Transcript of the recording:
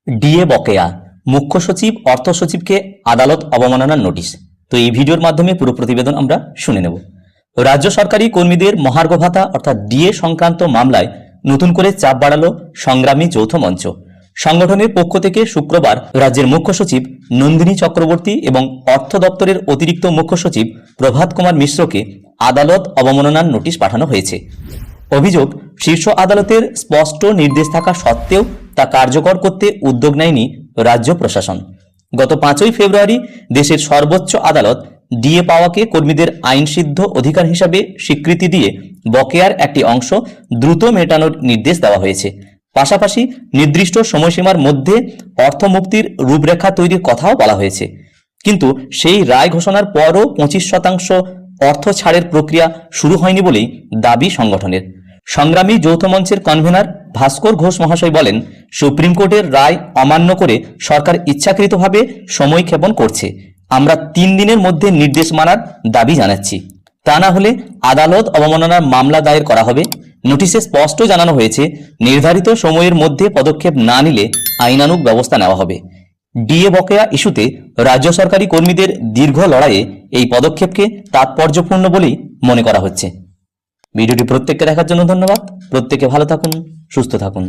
DA বকেয়া, মুখ্য সচিব অর্থ সচিবকে আদালত অবমাননার নোটিশ। তো এই ভিডিওর মাধ্যমে পুরো প্রতিবেদন আমরা শুনে নেব। রাজ্য সরকারি কর্মীদের মহার্ঘ ভাতা অর্থাৎ ডিএ সংক্রান্ত মামলায় নতুন করে চাপ বাড়ালো সংগ্রামী যৌথ মঞ্চ। সংগঠনের পক্ষ থেকে শুক্রবার রাজ্যের মুখ্য সচিব নন্দিনী চক্রবর্তী এবং অর্থ দপ্তরের অতিরিক্ত মুখ্য সচিব প্রভাত কুমার মিশ্রকে আদালত অবমাননার নোটিশ পাঠানো হয়েছে। অভিযোগ, শীর্ষ আদালতের স্পষ্ট নির্দেশ থাকা সত্ত্বেও তা কার্যকর করতে উদ্যোগ নেয়নি রাজ্য প্রশাসন। গত 5ই ফেব্রুয়ারি দেশের সর্বোচ্চ আদালত ডিএ পাওয়াকে কর্মীদের আইনসিদ্ধ অধিকার হিসাবে স্বীকৃতি দিয়ে বকেয়ার একটি অংশ দ্রুত মেটানোর নির্দেশ দেওয়া হয়েছে। পাশাপাশি নির্দিষ্ট সময়সীমার মধ্যে অর্থ মুক্তির রূপরেখা তৈরির কথাও বলা হয়েছে। কিন্তু সেই রায় ঘোষণার পরও 25% অর্থ ছাড়ের প্রক্রিয়া শুরু হয়নি বলেই দাবি সংগঠনের। সংগ্রামী যৌথ মঞ্চের কনভেনার ভাস্কর ঘোষ মহাশয় বলেন, সুপ্রিম কোর্টের রায় অমান্য করে সরকার ইচ্ছাকৃতভাবে সময়ক্ষেপণ করছে। আমরা 3 দিনের মধ্যে নির্দেশ মানার দাবি জানাচ্ছি, তা না হলে আদালত অবমাননার মামলা দায়ের করা হবে। নোটিশে স্পষ্ট জানানো হয়েছে, নির্ধারিত সময়ের মধ্যে পদক্ষেপ না নিলে আইনানুগ ব্যবস্থা নেওয়া হবে। ডিএ বকেয়া ইস্যুতে রাজ্য সরকারি কর্মীদের দীর্ঘ লড়াইয়ে এই পদক্ষেপকে তাৎপর্যপূর্ণ বলেই মনে করা হচ্ছে। ভিডিওটি প্রত্যেককে দেখার জন্য ধন্যবাদ। প্রত্যেকে ভালো থাকুন, সুস্থ থাকুন।